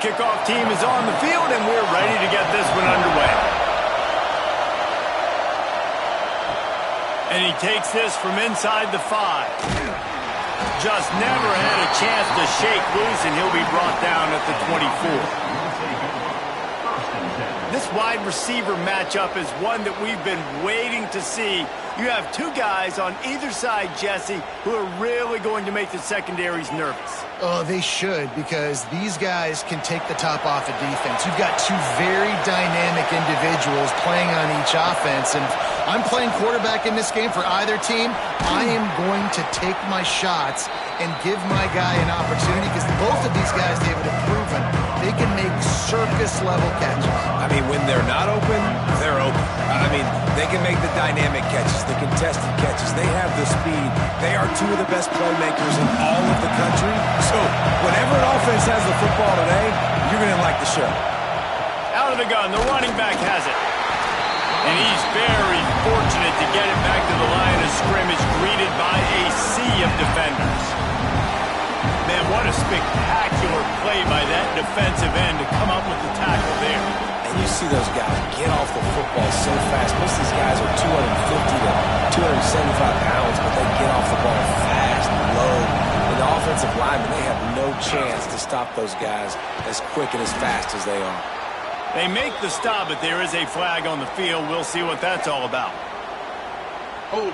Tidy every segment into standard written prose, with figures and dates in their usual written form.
kickoff team is on the field, and we're ready to get this one underway. And he takes this from inside the 5. Just never had a chance to shake loose, and he'll be brought down at the 24. This wide receiver matchup is one that we've been waiting to see. You have two guys on either side, Jesse, who are really going to make the secondaries nervous. Oh, they should, because these guys can take the top off of defense. You've got two very dynamic individuals playing on each offense, and if I'm playing quarterback in this game for either team, I am going to take my shots and give my guy an opportunity, because both of these guys, David, have proven they can make circus-level catches. I mean, when they're not open, they're open. I mean, they can make the dynamic catches, the contested catches. They have the speed. They are two of the best playmakers in all of the country. So whenever an offense has the football today, you're going to like the show. Out of the gun, the running back has it. And he's very fortunate to get it back to the line of scrimmage, greeted by a sea of defenders. Man, what a spectacular play by that defensive end to come up with the tackle there. And you see those guys get off the football so fast. Most of these guys are 250 to 275 pounds, but they get off the ball fast and low. And the offensive linemen, they have no chance to stop those guys as quick and as fast as they are. They make the stop, but there is a flag on the field. We'll see what that's all about. Hold.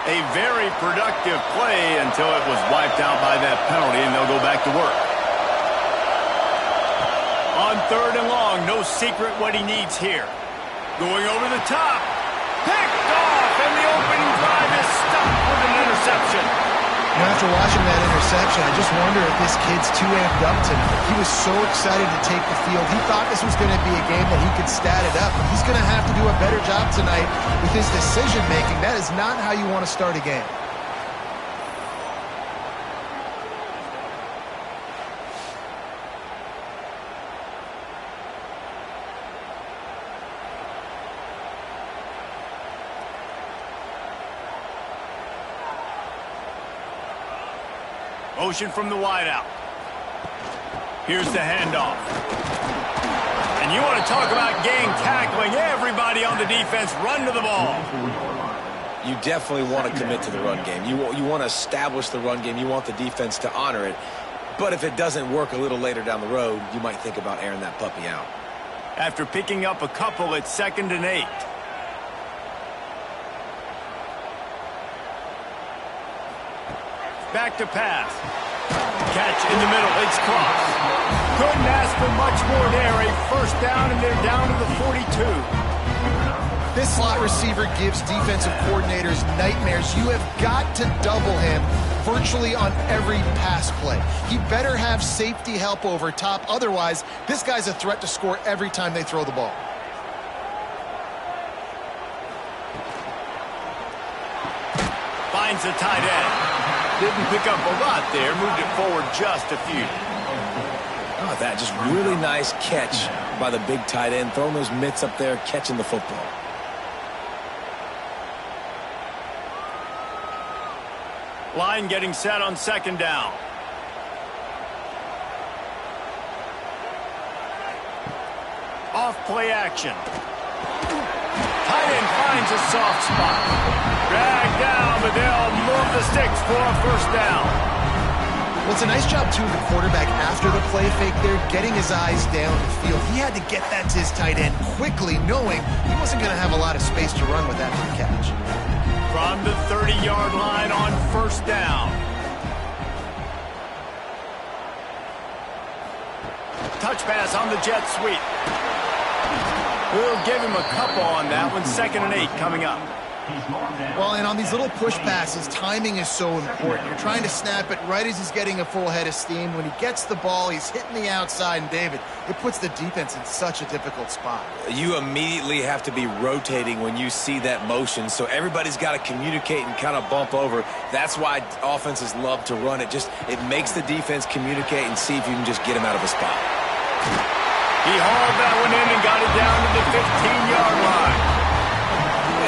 A very productive play until it was wiped out by that penalty, and they'll go back to work. On 3rd and long, no secret what he needs here. Going over the top. Picked off, and the opening drive is stopped with an interception. You know, after watching that interception, I just wonder if this kid's too amped up tonight. He was so excited to take the field. He thought this was going to be a game that he could stat it up. He's going to have to do a better job tonight with his decision-making. That is not how you want to start a game. Motion from the wideout. Here's the handoff. And you want to talk about gang tackling. Everybody on the defense run to the ball. You definitely want to commit to the run game. You want to establish the run game. You want the defense to honor it. But if it doesn't work a little later down the road, you might think about airing that puppy out. After picking up a couple, it's 2nd and 8. Back to pass. Catch in the middle. It's close. Couldn't ask for much more there. A first down, and they're down to the 42. This slot receiver gives defensive coordinators nightmares. You have got to double him virtually on every pass play. He better have safety help over top. Otherwise, this guy's a threat to score every time they throw the ball. Finds the tight end. Didn't pick up a lot there. Moved it forward just a few. Oh, that just really nice catch by the big tight end. Throwing those mitts up there, catching the football. Line getting set on 2nd down. Off play action. Tight end finds a soft spot. Dragged down, but they'll move the sticks for a first down. Well, it's a nice job, too, of the quarterback after the play fake there, getting his eyes down the field. He had to get that to his tight end quickly, knowing he wasn't going to have a lot of space to run with that big catch. From the 30-yard line on 1st down. Touch pass on the jet sweep. We'll give him a couple on that one. 2nd and 8 coming up. Well, and on these little push passes, timing is so important. You're trying to snap it right as he's getting a full head of steam. When he gets the ball, he's hitting the outside, and David, it puts the defense in such a difficult spot. You immediately have to be rotating when you see that motion, so everybody's got to communicate and kind of bump over. That's why offenses love to run it. It makes the defense communicate and see if you can just get him out of a spot. He hauled that one in and got it down to the 15-yard line.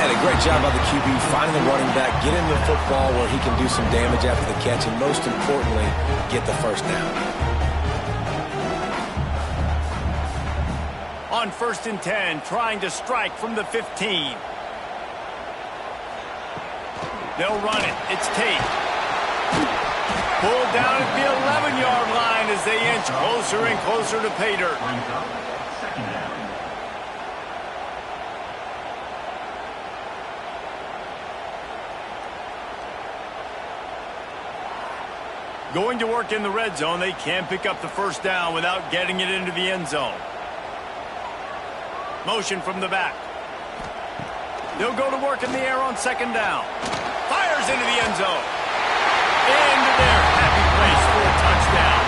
And a Great job by the QB finding the running back, get him the football where he can do some damage after the catch, and most importantly, get the first down. On 1st and 10, trying to strike from the 15. They'll run it. It's Tate. Pulled down at the 11-yard line as they inch closer and closer to pay dirt. Going to work in the red zone. They can't pick up the first down without getting it into the end zone. Motion from the back. They'll go to work in the air on 2nd down. Fires into the end zone. Into their happy place for a touchdown.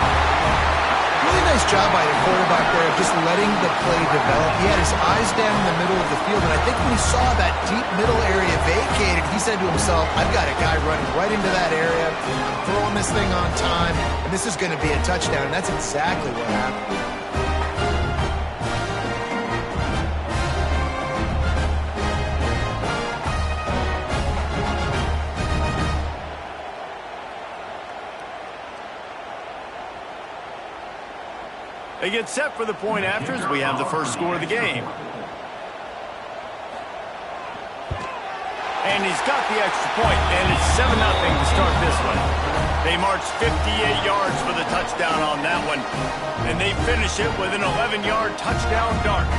Really nice job by the quarterback there of just letting the play develop. He had his eyes down in the middle of the field, and I think when he saw that deep middle area vacated, he said to himself, I've got a guy running right into that area. I'm throwing this thing on time, and this is going to be a touchdown, and that's exactly what happened. They get set for the point after as we have the first score of the game. And he's got the extra point, and it's 7-0 to start this one. They march 58 yards for the touchdown on that one, and they finish it with an 11-yard touchdown dart.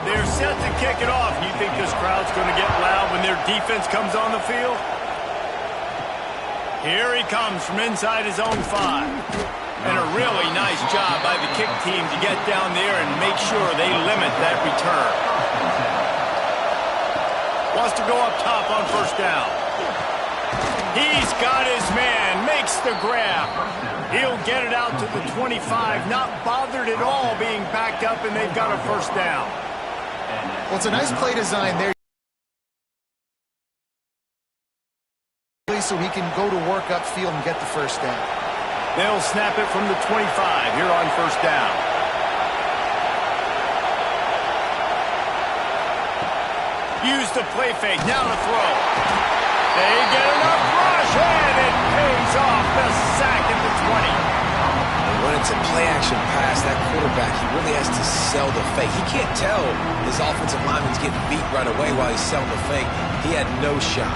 They're set to kick it off. You think this crowd's going to get loud when their defense comes on the field? Here he comes from inside his own 5. And a really nice job by the kick team to get down there and make sure they limit that return. Wants to go up top on 1st down. He's got his man, makes the grab. He'll get it out to the 25, not bothered at all being backed up, and they've got a 1st down. Well, it's a nice play design there. So he can go to work upfield and get the 1st down. They'll snap it from the 25 here on 1st down. Use the play fake, now to throw. They get enough rush, and it pays off the sack at the 20. When it's a play-action pass, that quarterback, he really has to sell the fake. He can't tell his offensive lineman's getting beat right away while he's selling the fake. He had no shot.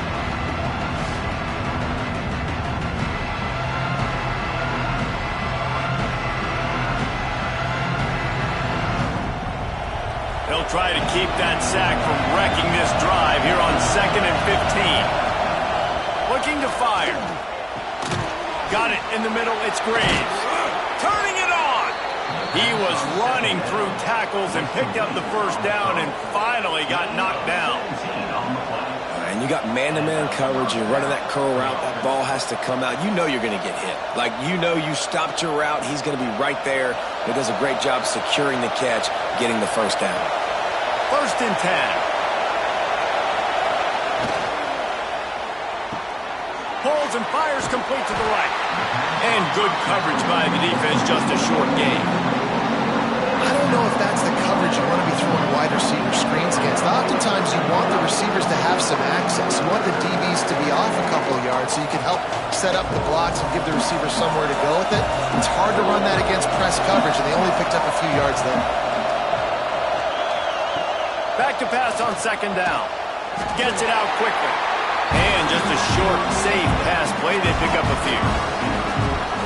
They'll try to keep that sack from wrecking this drive here on 2nd and 15. Looking to fire. Got it in the middle. It's Graves. Turning it on. He was running through tackles and picked up the 1st down and finally got knocked down. And you got man-to-man coverage. You're running that curl route. That ball has to come out. You know you're going to get hit. Like, you know you stopped your route. He's going to be right there. He does a great job securing the catch, getting the 1st down. 1st and 10. Pulls and fires complete to the right. And good coverage by the defense, just a short gain. I don't know if that's the coverage you want to be throwing wide receiver screens against. Oftentimes you want the receivers to have some access. You want the DBs to be off a couple of yards so you can help set up the blocks and give the receiver somewhere to go with it. It's hard to run that against press coverage, and they only picked up a few yards there. Back to pass on 2nd down. Gets it out quickly. And just a short, safe pass play. They pick up a few.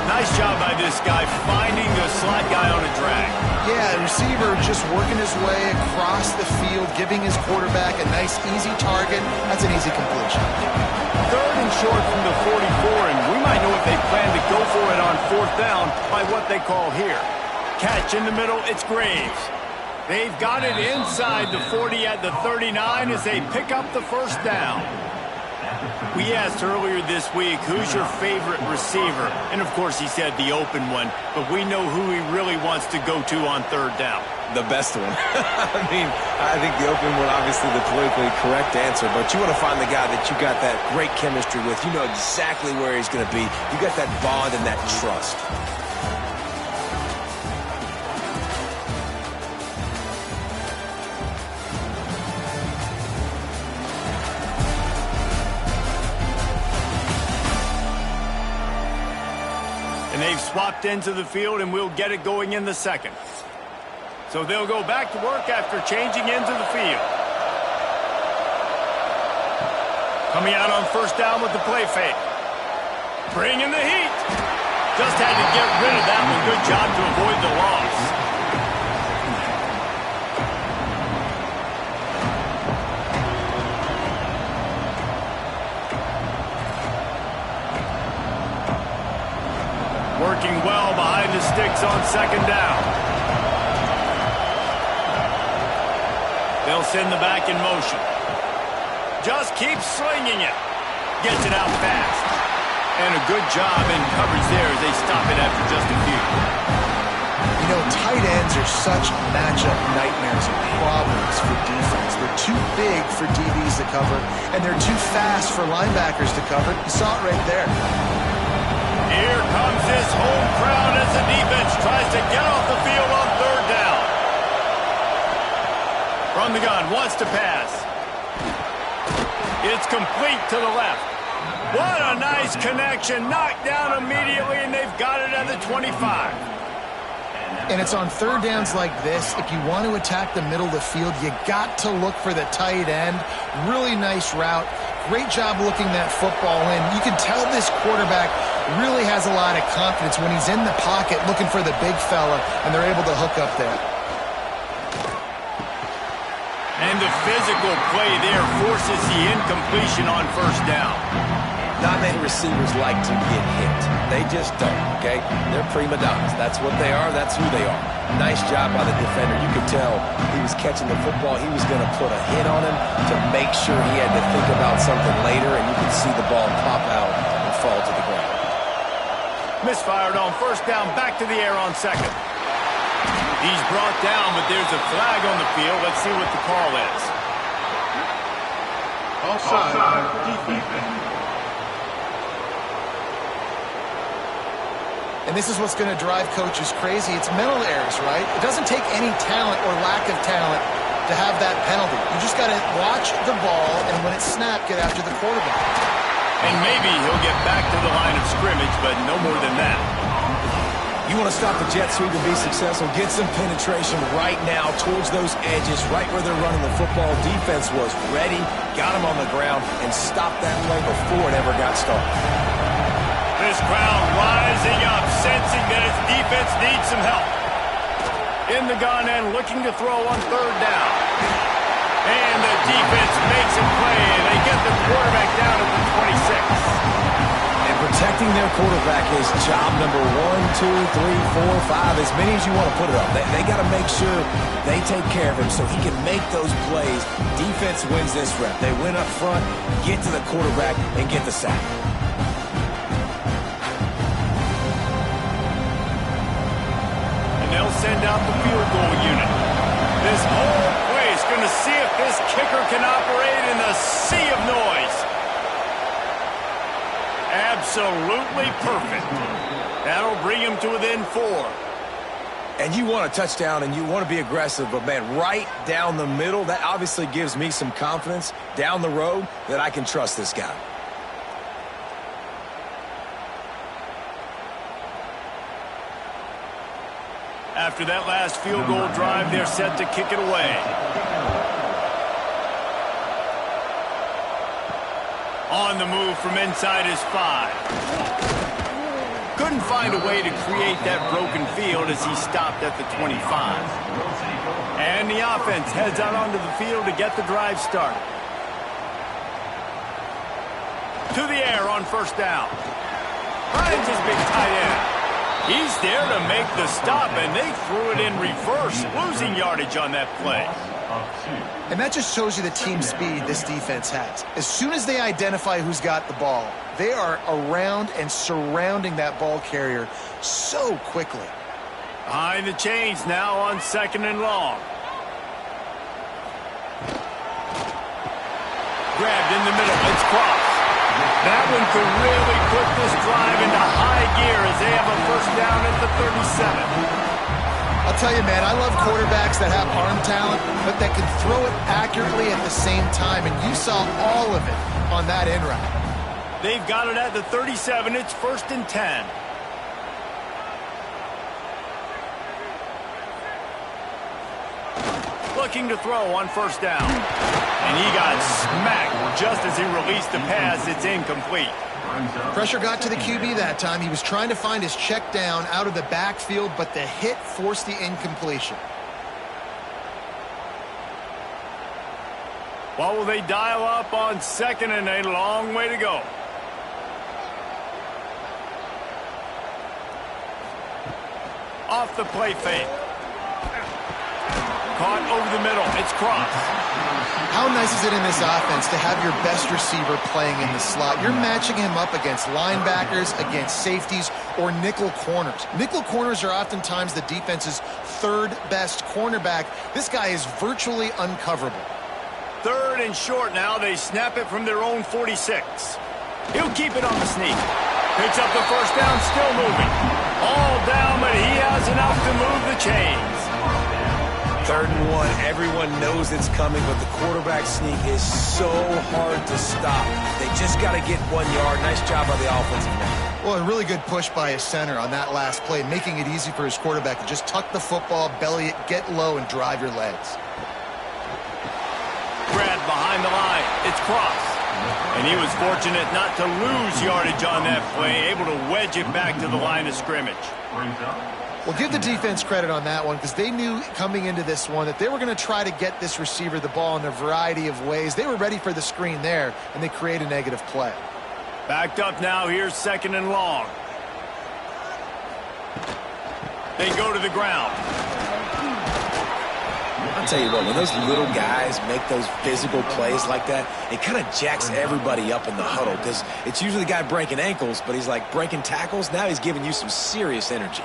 Nice job by this guy finding the slot guy on a drag. Yeah, the receiver just working his way across the field, giving his quarterback a nice, easy target. That's an easy completion. 3rd and short from the 44, and we might know if they plan to go for it on 4th down by what they call here. Catch in the middle, it's Graves. They've got it inside the 40 at the 39 as they pick up the 1st down. We asked earlier this week, who's your favorite receiver? And, of course, he said the open one, but we know who he really wants to go to on 3rd down. The best one. I mean, I think the open one, obviously the politically correct answer, but you want to find the guy that you got that great chemistry with. You know exactly where he's going to be. You got that bond and that trust. They've swapped into the field, and we'll get it going in the second. So they'll go back to work after changing into the field. Coming out on first down with the play fake. Bringing the heat. Just had to get rid of that one. Good job to avoid the loss. Working well behind the sticks on second down. They'll send the back in motion. Just keeps slinging it. Gets it out fast. And a good job in coverage there as they stop it after just a few. You know, tight ends are such matchup nightmares and problems for defense. They're too big for DBs to cover, and they're too fast for linebackers to cover. You saw it right there. Here comes this home crowd as the defense tries to get off the field on third down. From the gun, wants to pass. It's complete to the left. What a nice connection. Knocked down immediately, and they've got it at the 25. And it's on third downs like this. If you want to attack the middle of the field, you got to look for the tight end. Really nice route. Great job looking that football in. You can tell this quarterback really has a lot of confidence when he's in the pocket looking for the big fella, and they're able to hook up there. And the physical play there forces the incompletion on first down. Not many receivers like to get hit. They just don't, okay? They're prima donnas. That's what they are. That's who they are. Nice job by the defender. You could tell he was catching the football. He was going to put a hit on him to make sure he had to think about something later, and you could see the ball pop out and fall to the ground. Misfired on first down, back to the air on second. He's brought down, but there's a flag on the field. Let's see what the call is. Offside. Defense. And this is what's going to drive coaches crazy. It's mental errors, right? It doesn't take any talent or lack of talent to have that penalty. You just got to watch the ball, and when it's snapped, get after the quarterback. And maybe he'll get back to the line of scrimmage, but no more than that. You want to stop the jet sweep and be successful, get some penetration right now towards those edges, right where they're running the football. Defense was ready, got him on the ground, and stopped that play before it ever got started. This crowd rising up, sensing that its defense needs some help. In the gun and looking to throw on third down. And the defense makes a play. They get the quarterback down at the 26. And protecting their quarterback is job number 1, 2, 3, 4, 5, as many as you want to put it up. They got to make sure they take care of him so he can make those plays. Defense wins this rep. They win up front, get to the quarterback, and get the sack. They'll send out the field goal unit. This whole place going to see if this kicker can operate in the sea of noise. Absolutely perfect. That'll bring him to within 4. And you want a touchdown and you want to be aggressive, but man, right down the middle, that obviously gives me some confidence down the road that I can trust this guy. After that last field goal drive, they're set to kick it away. On the move from inside his 5. Couldn't find a way to create that broken field as he stopped at the 25. And the offense heads out onto the field to get the drive started. To the air on first down. Finds his big tight end. He's there to make the stop, and they threw it in reverse, losing yardage on that play. And that just shows you the team speed this defense has. As soon as they identify who's got the ball, they are around and surrounding that ball carrier so quickly. Behind the chains now on second and long. Grabbed in the middle. It's crossed. That one could really put this drive into high gear as they have a first down at the 37. I'll tell you, man, I love quarterbacks that have arm talent, but that can throw it accurately at the same time, and you saw all of it on that in route. They've got it at the 37. It's first and 10. Looking to throw on first down. And he got smacked just as he released the pass. It's incomplete. Pressure got to the QB that time. He was trying to find his check down out of the backfield, but the hit forced the incompletion. What will they dial up on second and a long way to go? Off the play fake. Caught over the middle. It's crossed. How nice is it in this offense to have your best receiver playing in the slot? You're matching him up against linebackers, against safeties, or nickel corners. Nickel corners are oftentimes the defense's third best cornerback. This guy is virtually uncoverable. Third and short now. They snap it from their own 46. He'll keep it on the sneak. Picks up the first down, still moving. All down, but he has enough to move the chains. 3rd and 1. Everyone knows it's coming, but the quarterback sneak is so hard to stop. They just got to get 1 yard. Nice job by the offensive line. Well, a really good push by his center on that last play, making it easy for his quarterback to just tuck the football, belly it, get low, and drive your legs. Grabbed behind the line. It's crossed. And he was fortunate not to lose yardage on that play, able to wedge it back to the line of scrimmage. Well, give the defense credit on that one because they knew coming into this one that they were going to try to get this receiver the ball in a variety of ways. They were ready for the screen there, and they create a negative play. Backed up now. Here's 2nd and long. They go to the ground. I'll tell you what, when those little guys make those physical plays like that, it kind of jacks everybody up in the huddle because it's usually the guy breaking ankles, but he's like breaking tackles. Now he's giving you some serious energy.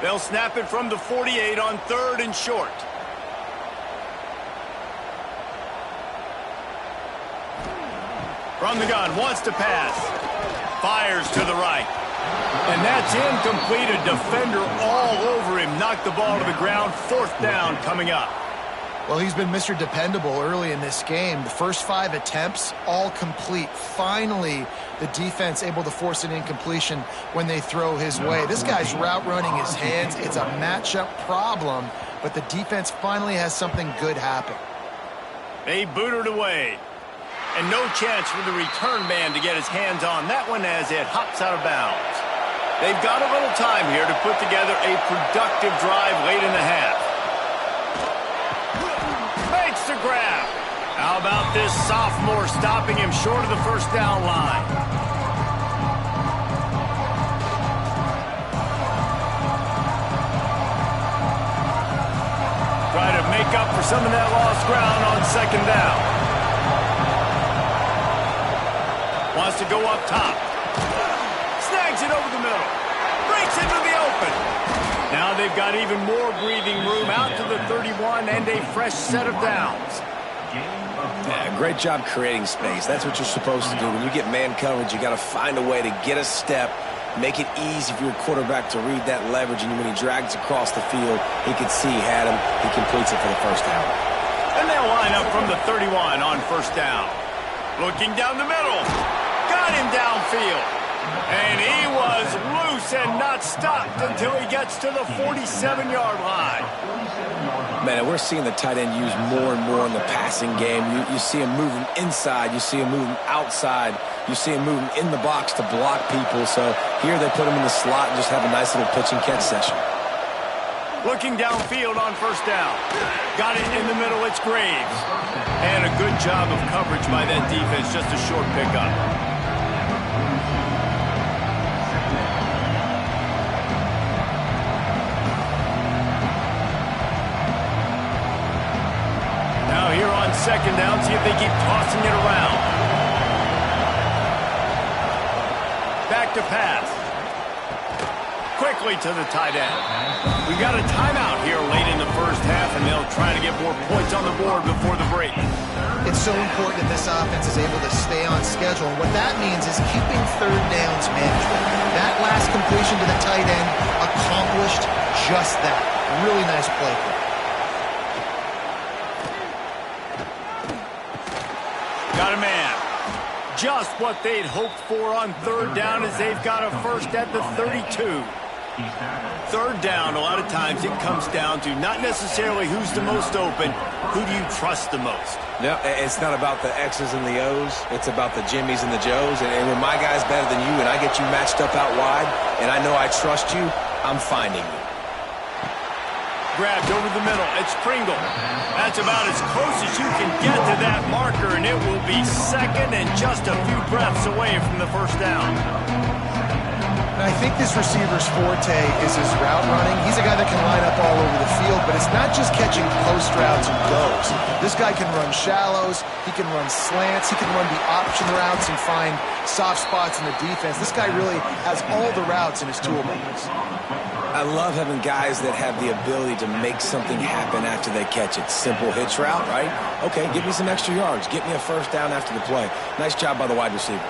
They'll snap it from the 48 on 3rd and short. From the gun, wants to pass. Fires to the right. And that's incomplete. A defender all over him. Knocked the ball to the ground. 4th down coming up. Well, he's been Mr. Dependable early in this game. The first 5 attempts, all complete. Finally, the defense able to force an incompletion when they throw his way. This guy's route running his hands. It's a matchup problem, but the defense finally has something good happen. They boot it away. And no chance for the return man to get his hands on that one as it hops out of bounds. They've got a little time here to put together a productive drive late in the half. Makes the grab. How about this sophomore stopping him short of the first down line? Try to make up for some of that lost ground on 2nd down. Wants to go up top. Snags it over the middle. Breaks into the open. Now they've got even more breathing room out to the 31 and a fresh set of downs. Yeah, great job creating space. That's what you're supposed to do. When you get man coverage, you got to find a way to get a step, make it easy for your quarterback to read that leverage, and when he drags across the field, he can see he had him. He completes it for the first down. And they'll line up from the 31 on first down. Looking down the middle. Got him downfield. And he was loose and not stopped until he gets to the 47-yard line. Man, we're seeing the tight end used more and more in the passing game. You see him moving inside. You see him moving outside. You see him moving in the box to block people. So here they put him in the slot and just have a nice little pitch and catch session. Looking downfield on first down. Got it in the middle. It's Graves. And a good job of coverage by that defense. Just a short pickup. Now here on 2nd down, see if they keep tossing it around. Back to pass. Quickly to the tight end. We've got a timeout here late in the first half, and they'll try to get more points on the board before the break. It's so important that this offense is able to stay on schedule, and what that means is keeping 3rd downs manageable. That last completion to the tight end accomplished just that. Really nice play. Got a man. Just what they'd hoped for on 3rd down as they've got a first at the 32. Third down, a lot of times it comes down to not necessarily who's the most open, who do you trust the most? No, it's not about the X's and the O's. It's about the Jimmies and the Joes. And when my guy's better than you and I get you matched up out wide and I know I trust you, I'm finding you. Grabbed over the middle. It's Pringle. That's about as close as you can get to that marker, and it will be second and just a few breaths away from the first down. I think this receiver's forte is his route running. He's a guy that can line up all over the field, but it's not just catching post routes and goes. This guy can run shallows, he can run slants, he can run the option routes and find soft spots in the defense. This guy really has all the routes in his toolbox. I love having guys that have the ability to make something happen after they catch it. Simple hitch route, right? Okay, give me some extra yards. Get me a first down after the play. Nice job by the wide receiver.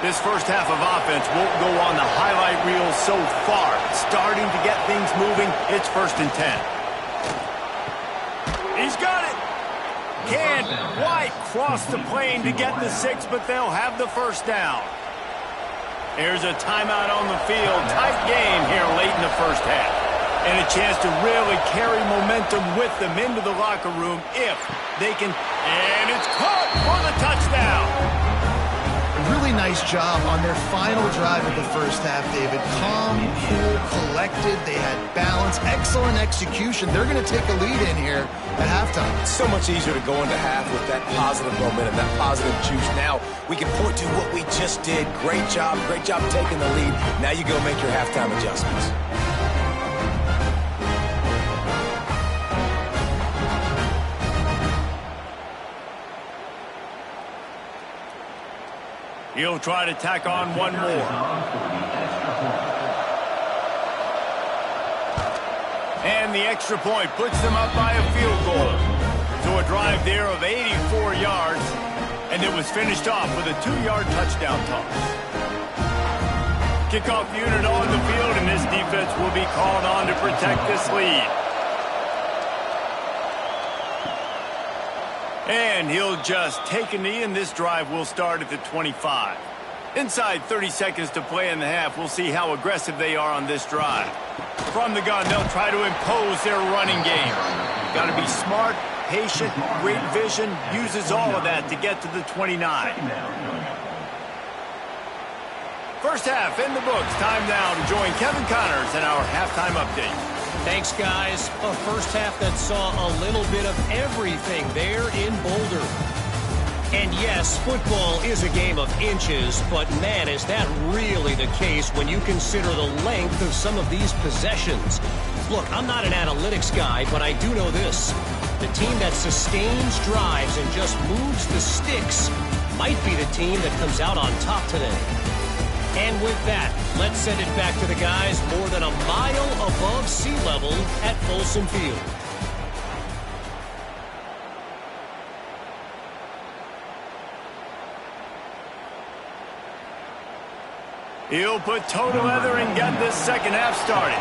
This first half of offense won't go on the highlight reel so far. Starting to get things moving. It's 1st and 10. He's got it. Can't quite cross the plane to get the 6, but they'll have the first down. There's a timeout on the field. Tight game here late in the first half. And a chance to really carry momentum with them into the locker room if they can. And it's caught for the touchdown. Really nice job on their final drive of the first half, David. Calm, cool, collected. They had balance, excellent execution. They're going to take a lead in here at halftime. It's so much easier to go into half with that positive momentum, that positive juice. Now we can point to what we just did. Great job taking the lead. Now you go make your halftime adjustments. He'll try to tack on one more. And the extra point puts them up by a field goal. So a drive there of 84 yards, and it was finished off with a 2-yard touchdown toss. Kickoff unit on the field, and this defense will be called on to protect this lead. And he'll just take a knee, and this drive will start at the 25. Inside 30 seconds to play in the half, we'll see how aggressive they are on this drive. From the gun, they'll try to impose their running game. Got to be smart, patient, great vision, uses all of that to get to the 29. First half in the books. Time now to join Kevin Connors in our halftime update. Thanks, guys. A first half that saw a little bit of everything there in Boulder. And yes, football is a game of inches, but man, is that really the case when you consider the length of some of these possessions. Look, I'm not an analytics guy, but I do know this. The team that sustains drives and just moves the sticks might be the team that comes out on top today. And with that, let's send it back to the guys more than a mile above sea level at Folsom Field. He'll put toe to leather and get this second half started.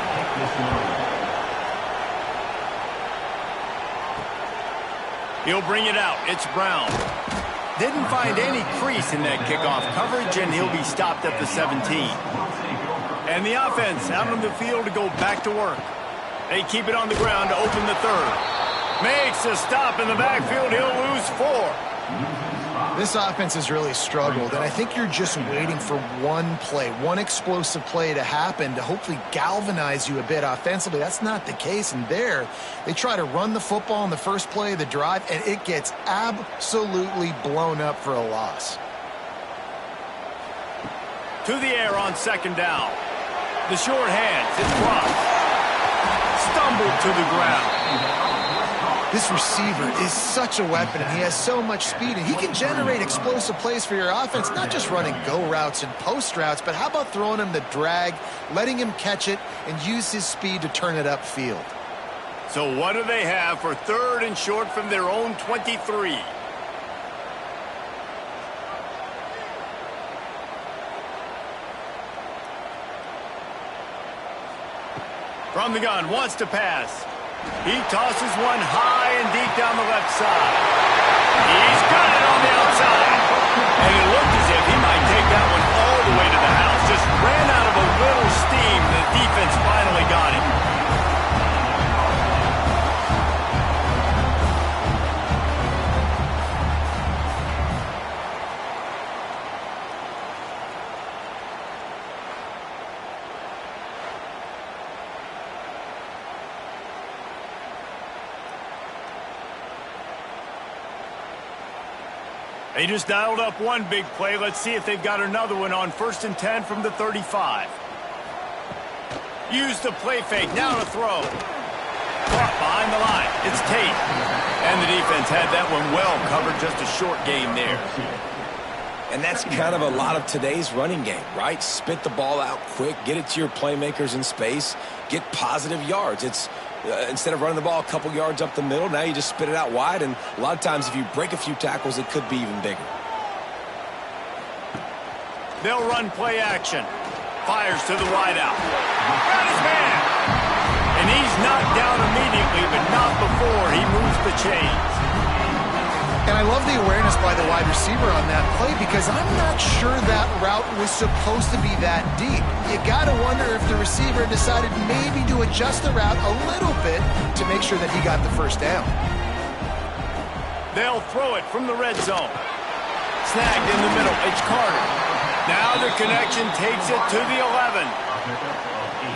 He'll bring it out. It's Brown. Didn't find any crease in that kickoff coverage, and he'll be stopped at the 17. And the offense out on the field to go back to work. They keep it on the ground to open the third. Makes a stop in the backfield. He'll lose 4. This offense has really struggled, and I think you're just waiting for one play, one explosive play to happen to hopefully galvanize you a bit offensively. That's not the case, and there they try to run the football in the first play of the drive, and it gets absolutely blown up for a loss. To the air on second down. The short hands, it's blocked. Stumbled to the ground. This receiver is such a weapon, and he has so much speed, and he can generate explosive plays for your offense, not just running go routes and post routes, but how about throwing him the drag, letting him catch it, and use his speed to turn it upfield. So what do they have for third and short from their own 23? From the gun, wants to pass. He tosses one high and deep down the left side. He's got it on the outside. And it looked as if he might take that one all the way to the house. Just ran out of a little steam. The defense finally got him. They just dialed up one big play. Let's see if they've got another one on 1st and 10 from the 35. Use the play fake. Now to throw. Caught behind the line. It's Tate. And the defense had that one well covered. Just a short game there. And that's kind of a lot of today's running game, right? Spit the ball out quick. Get it to your playmakers in space. Get positive yards. It's instead of running the ball a couple yards up the middle, now you just spit it out wide, and a lot of times if you break a few tackles, it could be even bigger. They'll run play action. Fires to the wideout. Got his man. And he's knocked down immediately, but not before he moves the chains. And I love the awareness by the wide receiver on that play because I'm not sure that route was supposed to be that deep. You got to wonder if the receiver decided maybe to adjust the route a little bit to make sure that he got the first down. They'll throw it from the red zone. Snagged in the middle. It's Carter. Now the connection takes it to the 11.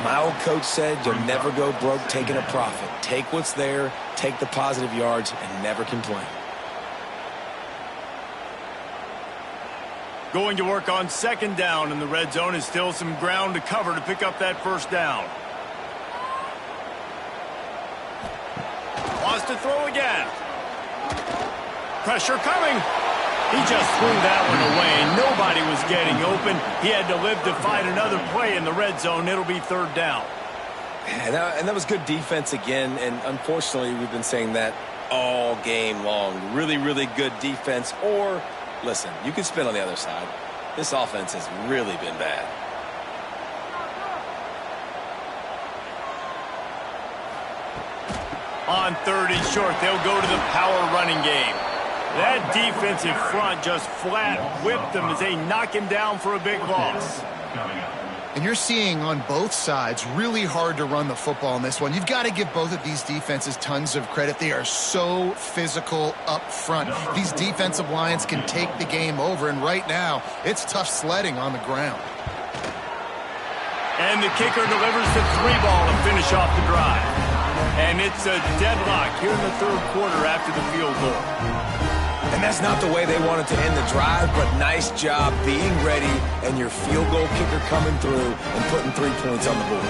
My old coach said you'll never go broke taking a profit. Take what's there, take the positive yards, and never complain. Going to work on 2nd down in the red zone is still some ground to cover to pick up that 1st down. Wants to throw again. Pressure coming. He just threw that one away. Nobody was getting open. He had to live to find another play in the red zone. It'll be 3rd down. And that was good defense again, and unfortunately we've been saying that all game long. Really, really good defense, or listen, you can spin on the other side. This offense has really been bad. On 3rd and short, they'll go to the power running game. That defensive front just flat whipped them as they knock him down for a big loss. And you're seeing on both sides really hard to run the football in this one. You've got to give both of these defenses tons of credit. They are so physical up front. These defensive lines can take the game over, and right now it's tough sledding on the ground. And the kicker delivers the 3-ball to finish off the drive. And it's a deadlock here in the 3rd quarter after the field goal. And that's not the way they wanted to end the drive, but nice job being ready and your field goal kicker coming through and putting 3 points on the board.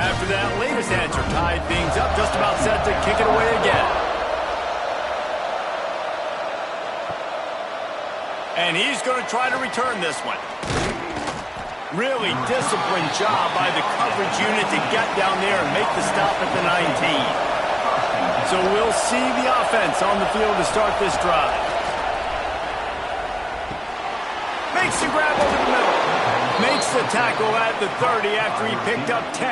After that latest answer tied things up, just about set to kick it away again. And he's going to try to return this one. Really disciplined job by the coverage unit to get down there and make the stop at the 19. So we'll see the offense on the field to start this drive. Makes the grab over the middle. Makes the tackle at the 30 after he picked up 10.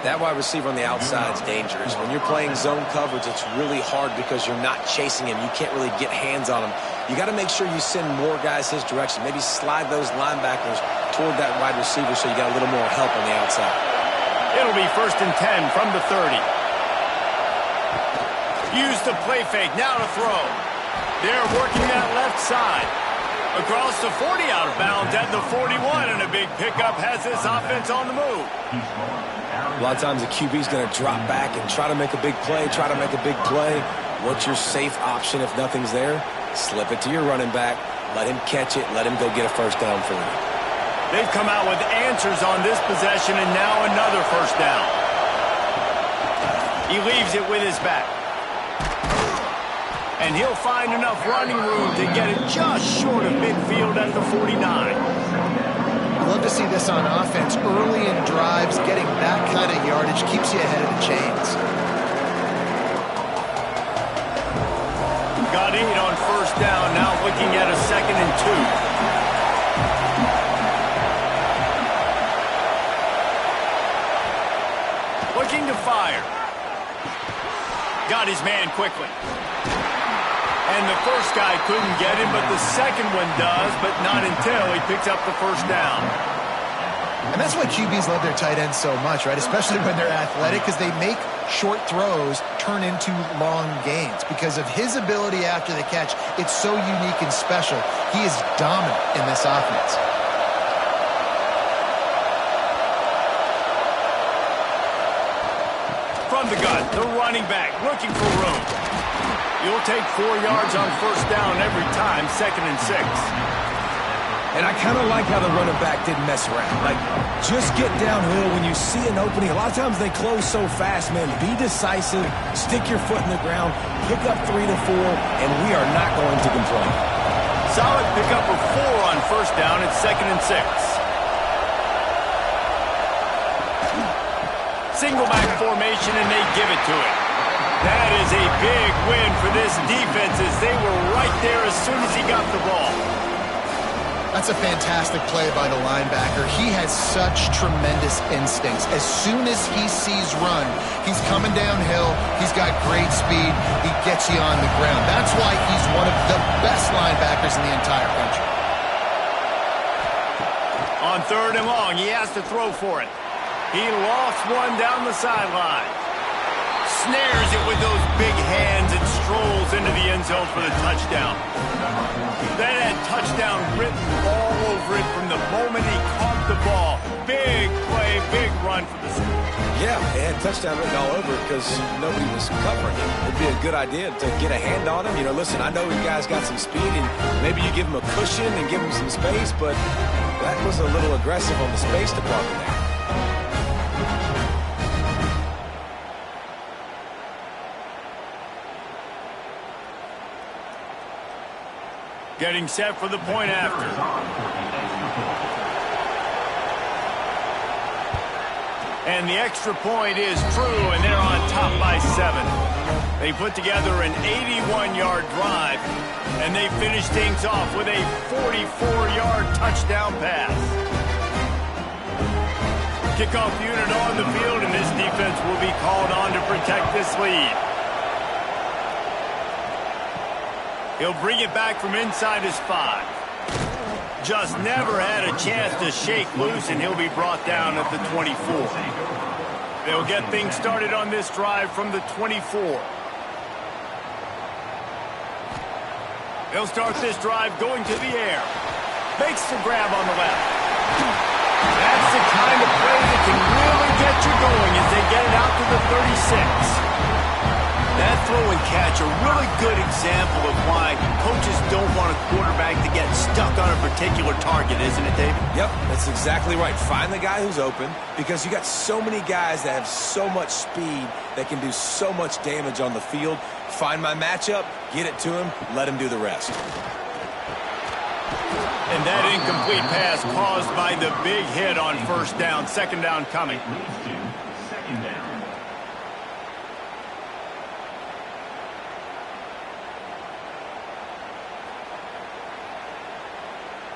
That wide receiver on the outside is dangerous. When you're playing zone coverage, it's really hard because you're not chasing him. You can't really get hands on him. You got to make sure you send more guys his direction. Maybe slide those linebackers toward that wide receiver so you got a little more help on the outside. It'll be 1st and 10 from the 30. Use the play fake. Now to throw. They're working that left side. Across the 40, out of bounds at the 41, and a big pickup has this offense on the move. A lot of times the QB's going to drop back and try to make a big play, What's your safe option if nothing's there? Slip it to your running back, let him catch it, let him go get a 1st down for you. They've come out with answers on this possession, and now another 1st down. He leaves it with his back. And he'll find enough running room to get it just short of midfield at the 49. I love to see this on offense. Early in drives, getting that kind of yardage keeps you ahead of the chains. Got 8 on 1st down, now looking at a 2nd and 2. Looking to fire. Got his man quickly. And the first guy couldn't get him, but the second one does, but not until he picks up the first down. And that's why QBs love their tight ends so much, right? Especially when they're athletic, because they make short throws turn into long gains. Because of his ability after the catch, it's so unique and special. He is dominant in this offense. From the gun, the running back looking for room. You'll take 4 yards on first down every time, 2nd and 6. And I kind of like how the running back didn't mess around. Like, just get downhill when you see an opening. A lot of times they close so fast, man. Be decisive, stick your foot in the ground, pick up 3 to 4, and we are not going to complain. Solid pickup of 4 on first down at 2nd and 6. Single back formation, and they give it to him. That is a big win for this defense as they were right there as soon as he got the ball. That's a fantastic play by the linebacker. He has such tremendous instincts. As soon as he sees run, he's coming downhill. He's got great speed. He gets you on the ground. That's why he's one of the best linebackers in the entire country. On 3rd and long, he has to throw for it. He lofts one down the sideline. Snares it with those big hands and strolls into the end zone for the touchdown. That had touchdown written all over it from the moment he caught the ball. Big play, big run for the school. Yeah, it had touchdown written all over it because nobody was covering him. It'd be a good idea to get a hand on him. You know, listen, I know you guys got some speed, and maybe you give him a cushion and give him some space, but that was a little aggressive on the space department there. Getting set for the point after. And the extra point is true, and they're on top by 7. They put together an 81-yard drive, and they finish things off with a 44-yard touchdown pass. Kickoff unit on the field, and this defense will be called on to protect this lead. He'll bring it back from inside his 5. Just never had a chance to shake loose, and he'll be brought down at the 24. They'll get things started on this drive from the 24. They'll start this drive going to the air. Makes the grab on the left. That's the kind of play that can really get you going as they get it out to the 36. That throw and catch, a really good example of why coaches don't want a quarterback to get stuck on a particular target, isn't it, David? Yep, that's exactly right. Find the guy who's open because you got so many guys that have so much speed that can do so much damage on the field. Find my matchup, get it to him, let him do the rest. And that incomplete pass caused by the big hit on first down. 2nd down coming.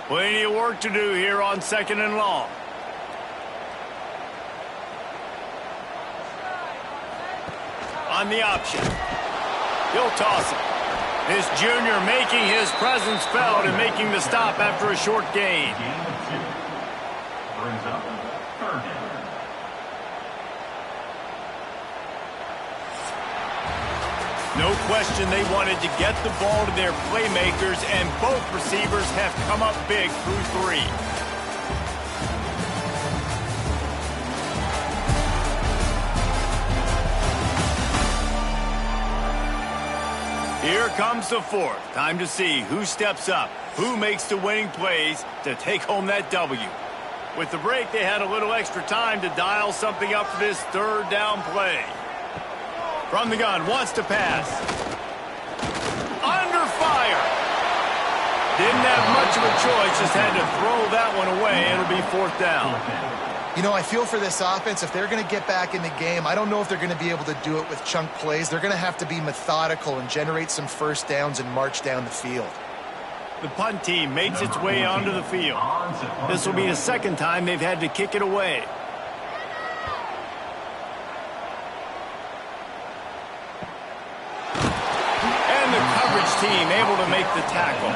Plenty of work to do here on 2nd and long. On the option. He'll toss it. This junior making his presence felt and making the stop after a short gain. Brings up 3rd down. No question they wanted to get the ball to their playmakers, and both receivers have come up big through 3. Here comes the 4th. Time to see who steps up, who makes the winning plays to take home that W. With the break, they had a little extra time to dial something up for this 3rd down play. From the gun, wants to pass. Under fire. Didn't have much of a choice, just had to throw that one away. It'll be 4th down. You know, I feel for this offense, if they're going to get back in the game, I don't know if they're going to be able to do it with chunk plays. They're going to have to be methodical and generate some first downs and march down the field. The punt team makes its way onto the field. This will be the 2nd time they've had to kick it away. And the coverage team able to make the tackle.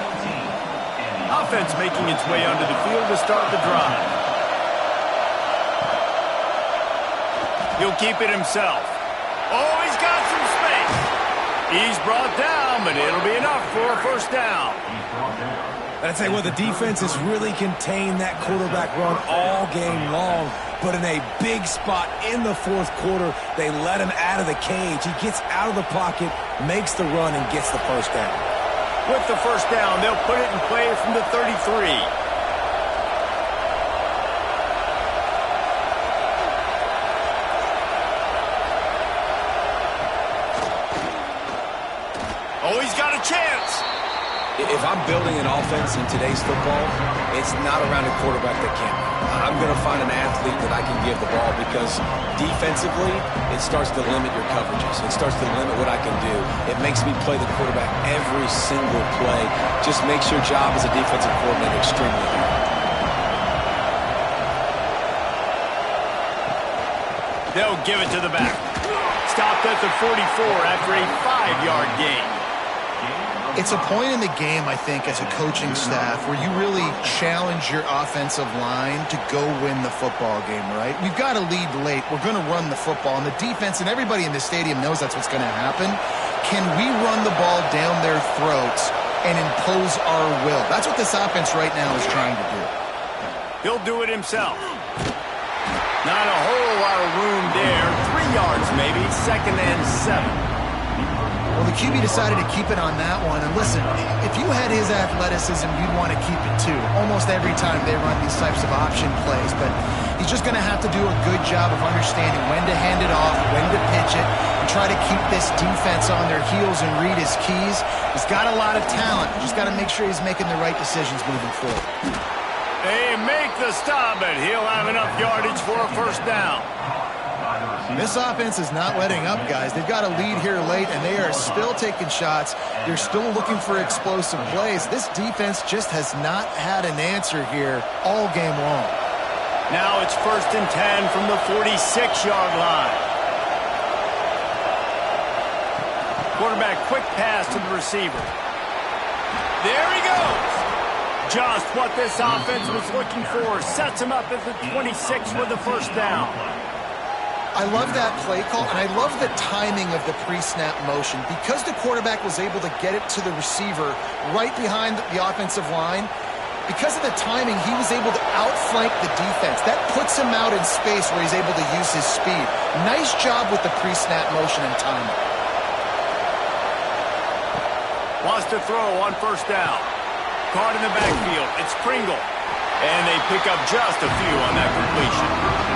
Offense making its way onto the field to start the drive. He'll keep it himself. Oh, he's got some space. He's brought down, but it'll be enough for a first down. I'd say, well, the defense has really contained that quarterback run all game long. But in a big spot in the fourth quarter, they let him out of the cage. He gets out of the pocket, makes the run, and gets the first down. With the first down, they'll put it in play from the 33. Oh, he's got a chance. If I'm building an offense in today's football, it's not around a quarterback that can't. I'm going to find an athlete that I can give the ball because defensively, it starts to limit your coverages. It starts to limit what I can do. It makes me play the quarterback every single play. Just makes your job as a defensive coordinator extremely hard. They'll give it to the back. Stopped at the 44 after a 5-yard gain. It's a point in the game, I think, as a coaching staff where you really challenge your offensive line to go win the football game, right? We've got to lead late. We're going to run the football. And the defense and everybody in the stadium knows that's what's going to happen. Can we run the ball down their throats and impose our will? That's what this offense right now is trying to do. He'll do it himself. Not a whole lot of room there. 3 yards maybe. 2nd and 7. Well, the QB decided to keep it on that one. And listen, if you had his athleticism, you'd want to keep it too. Almost every time they run these types of option plays. But he's just going to have to do a good job of understanding when to hand it off, when to pitch it, and try to keep this defense on their heels and read his keys. He's got a lot of talent. Just got to make sure he's making the right decisions moving forward. They make the stop, but he'll have enough yardage for a first down. This offense is not letting up, guys. They've got a lead here late, and they are still taking shots. They're still looking for explosive plays. This defense just has not had an answer here all game long. Now it's 1st and 10 from the 46-yard line. Quarterback quick pass to the receiver. There he goes. Just what this offense was looking for. Sets him up at the 26 with the first down. I love that play call, and I love the timing of the pre-snap motion. Because the quarterback was able to get it to the receiver right behind the offensive line, because of the timing, he was able to outflank the defense. That puts him out in space where he's able to use his speed. Nice job with the pre-snap motion and timing. Wants to throw on first down. Caught in the backfield. It's Pringle. And they pick up just a few on that completion.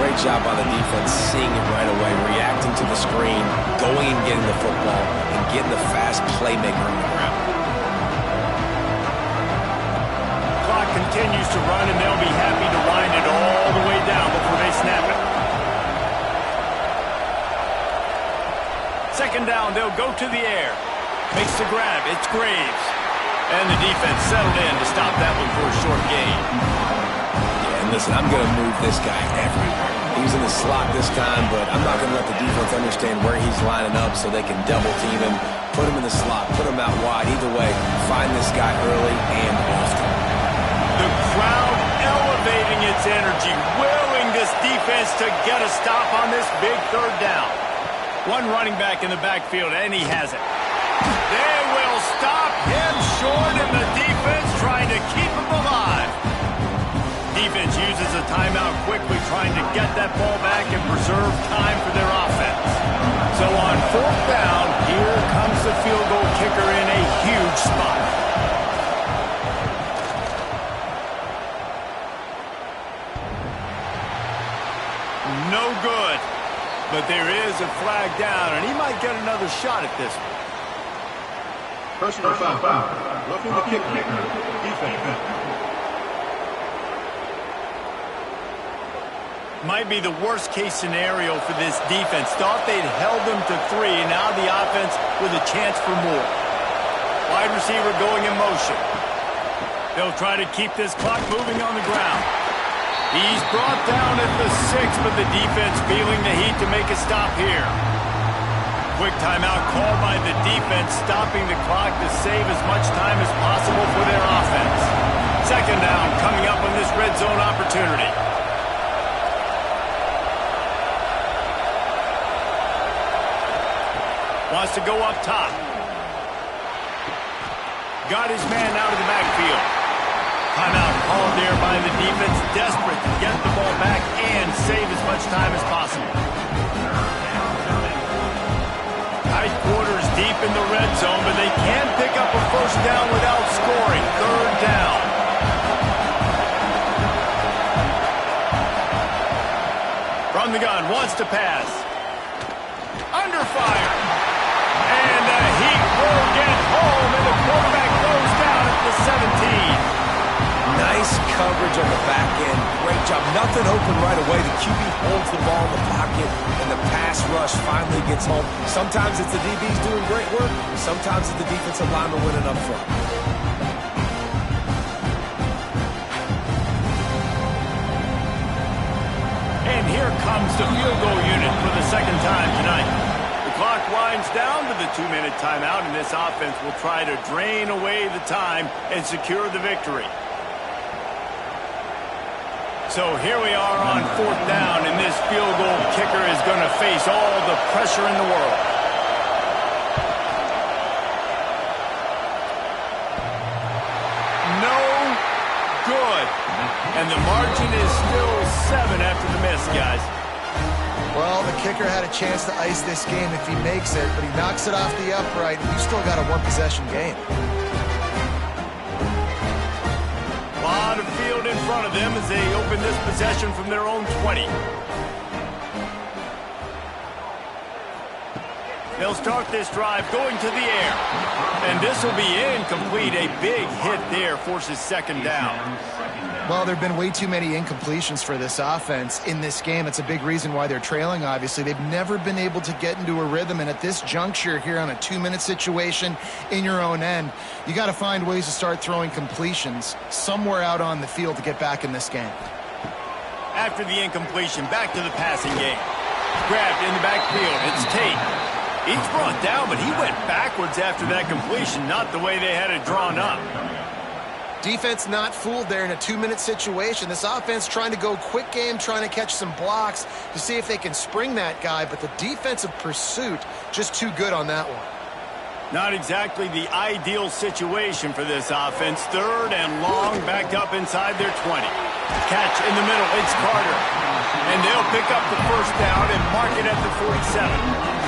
Great job by the defense, seeing it right away, reacting to the screen, going and getting the football, and getting the fast playmaker on the ground. Clock continues to run, and they'll be happy to wind it all the way down before they snap it. 2nd down, they'll go to the air. Makes the grab. It's Graves. And the defense settled in to stop that one for a short gain. Listen, I'm going to move this guy everywhere. He's in the slot this time, but I'm not going to let the defense understand where he's lining up so they can double team him, put him in the slot, put him out wide. Either way, find this guy early and often. The crowd elevating its energy, willing this defense to get a stop on this big 3rd down. One running back in the backfield, and he has it. They will stop him short, and the defense trying to keep him alive. Defense uses a timeout quickly, trying to get that ball back and preserve time for their offense. So on 4th down, here comes the field goal kicker in a huge spot. No good. But there is a flag down, and he might get another shot at this one. Personal foul. Roughing the kicker. Defense. Might be the worst-case scenario for this defense. Thought they'd held them to 3, and now the offense with a chance for more. Wide receiver going in motion. They'll try to keep this clock moving on the ground. He's brought down at the 6, but the defense feeling the heat to make a stop here. quick timeout called by the defense, stopping the clock to save as much time as possible for their offense. Second down coming up on this red zone opportunity. Wants to go up top. Got his man out of the backfield. Timeout called there by the defense, desperate to get the ball back and save as much time as possible. Tight quarters deep in the red zone, but they can pick up a first down without scoring. Third down. From the gun, wants to pass. Under fire. And the heat will get home, and the quarterback goes down at the 17. Nice coverage on the back end. Great job. Nothing open right away. The QB holds the ball in the pocket, and the pass rush finally gets home. Sometimes it's the DBs doing great work. Sometimes it's the defensive lineman winning up front. And here comes the field goal unit for the second time tonight. The clock winds down to the 2-minute timeout, and this offense will try to drain away the time and secure the victory. So here we are on fourth down, and this field goal kicker is going to face all the pressure in the world. No good. And the margin is still 7 after the miss, guys. Well, the kicker had a chance to ice this game if he makes it, but he knocks it off the upright, and you still got a one-possession game. A lot of field in front of them as they open this possession from their own 20. They'll start this drive going to the air. And this will be incomplete. A big hit there forces second down. Well, there have been way too many incompletions for this offense in this game. It's a big reason why they're trailing, obviously. They've never been able to get into a rhythm, and at this juncture here on a 2-minute situation in your own end, you got to find ways to start throwing completions somewhere out on the field to get back in this game. After the incompletion, back to the passing game. Grabbed in the backfield. It's Tate. He's brought down, but he went backwards after that completion, not the way they had it drawn up. Defense not fooled there in a 2-minute situation. This offense trying to go quick game, trying to catch some blocks to see if they can spring that guy, but the defensive pursuit just too good on that one. Not exactly the ideal situation for this offense. Third and long, backed up inside their 20. Catch in the middle, it's Carter. And they'll pick up the first down and mark it at the 47.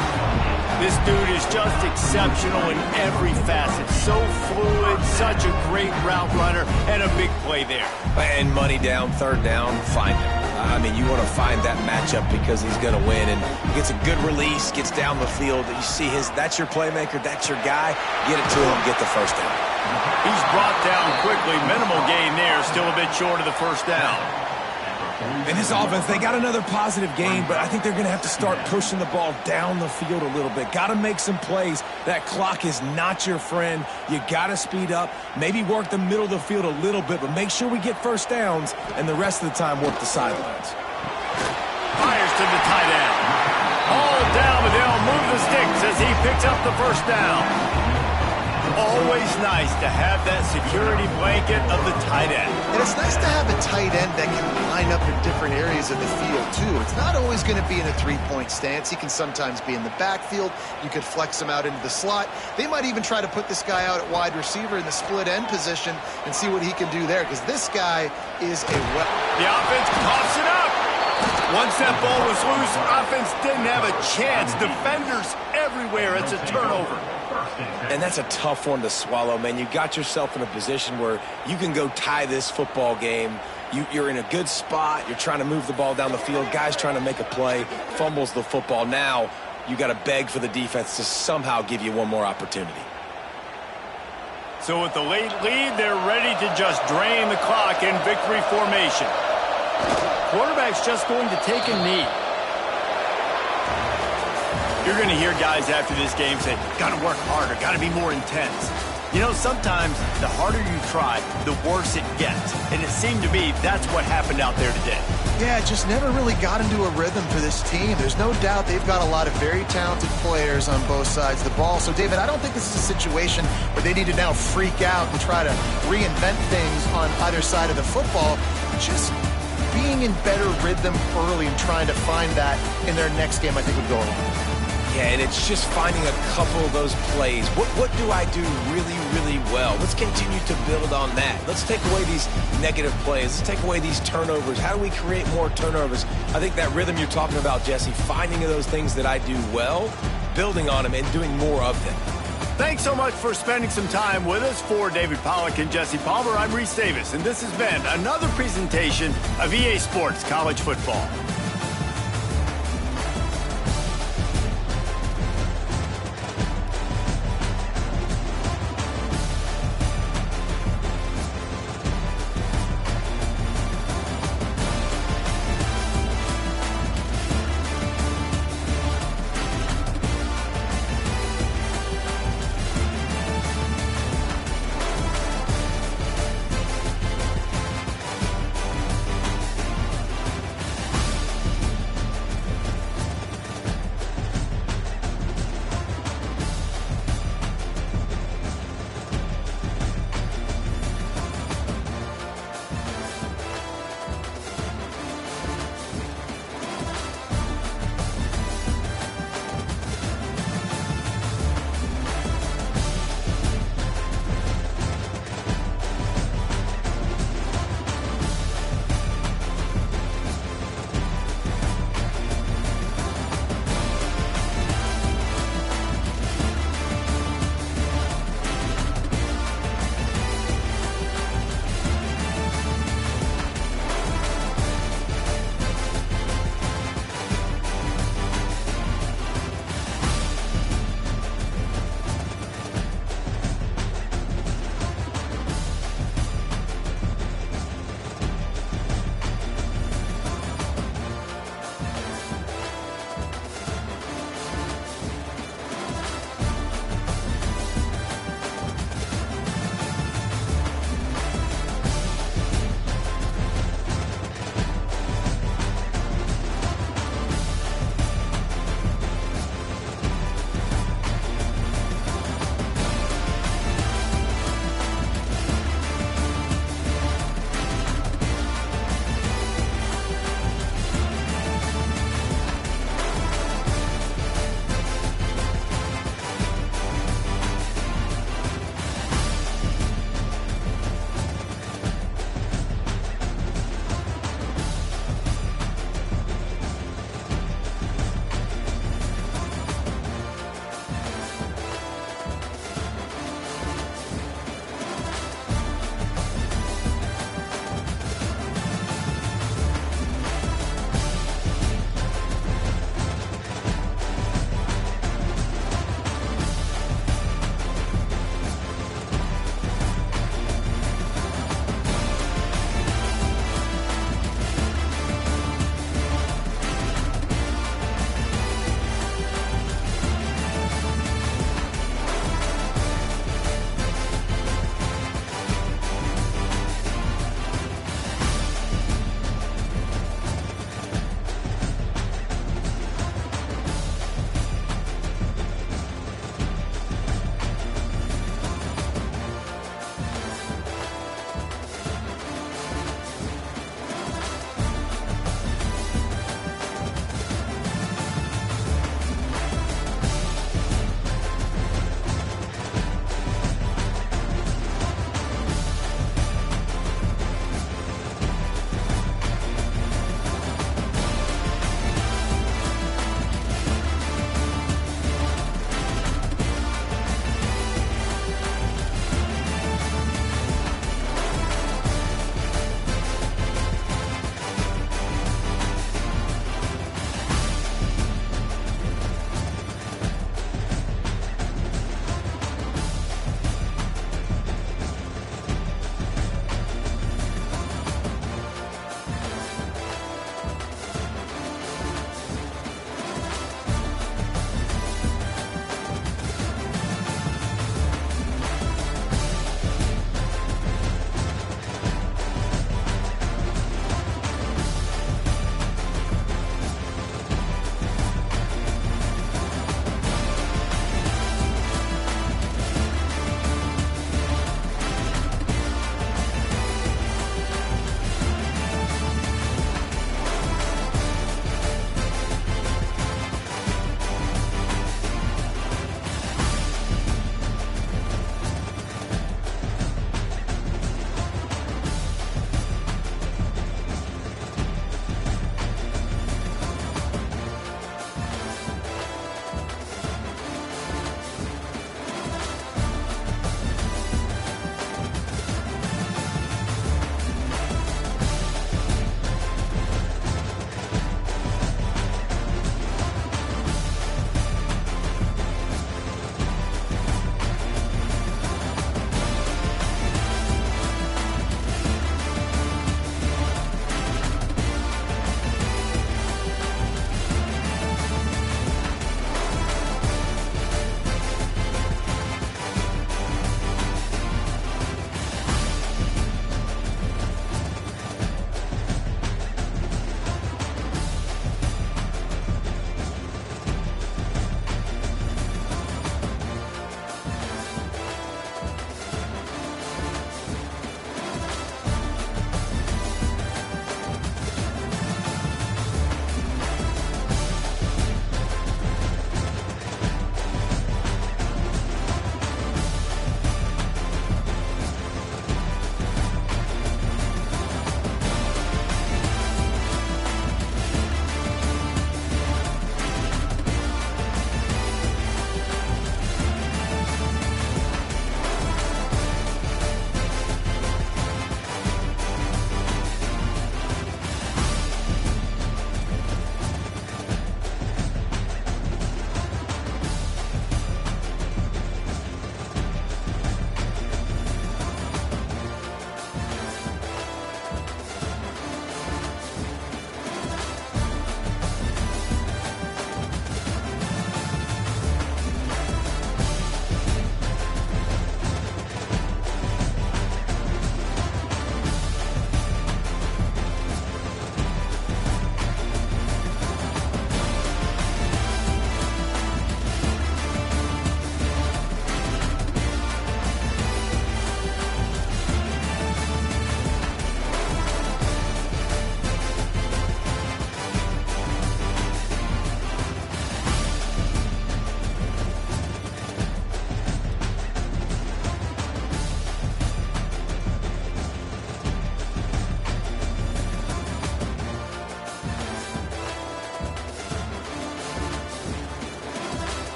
This dude is just exceptional in every facet. So fluid, such a great route runner, and a big play there. And money down, third down, find him. I mean, you want to find that matchup because he's going to win, and gets a good release, gets down the field. You see that's your playmaker, that's your guy. Get it to him, get the first down. He's brought down quickly. Minimal gain there, still a bit short of the first down. In this offense, they got another positive game, but I think they're going to have to start pushing the ball down the field a little bit. Got to make some plays. That clock is not your friend. You got to speed up, maybe work the middle of the field a little bit, but make sure we get first downs, and the rest of the time work the sidelines. Fires to the tight end. All down, but they'll move the sticks as he picks up the first down. Always nice to have that security blanket of the tight end. And it's nice to have a tight end that can line up in different areas of the field, too. It's not always going to be in a three-point stance. He can sometimes be in the backfield. You could flex him out into the slot. They might even try to put this guy out at wide receiver in the split end position and see what he can do there, because this guy is a weapon. The offense coughs it up. Once that ball was loose, offense didn't have a chance. Defenders everywhere. It's a turnover. And that's a tough one to swallow, man. You got yourself in a position where you can go tie this football game. You're in a good spot. You're trying to move the ball down the field. Guys trying to make a play, fumbles the football. Now you got to beg for the defense to somehow give you one more opportunity. So with the late lead, they're ready to just drain the clock in victory formation. Quarterback's just going to take a knee. You're going to hear guys after this game say, got to work harder, got to be more intense. You know, sometimes the harder you try, the worse it gets. And it seemed to me that's what happened out there today. Yeah, just never really got into a rhythm for this team. There's no doubt they've got a lot of very talented players on both sides of the ball. So, David, I don't think this is a situation where they need to now freak out and try to reinvent things on either side of the football. Just being in better rhythm early and trying to find that in their next game, I think would go a long way. Yeah, and it's just finding a couple of those plays. What do I do really, really well? Let's continue to build on that. Let's take away these negative plays. Let's take away these turnovers. How do we create more turnovers? I think that rhythm you're talking about, Jesse, finding those things that I do well, building on them, and doing more of them. Thanks so much for spending some time with us. For David Pollack and Jesse Palmer, I'm Reese Davis, and this has been another presentation of EA Sports College Football.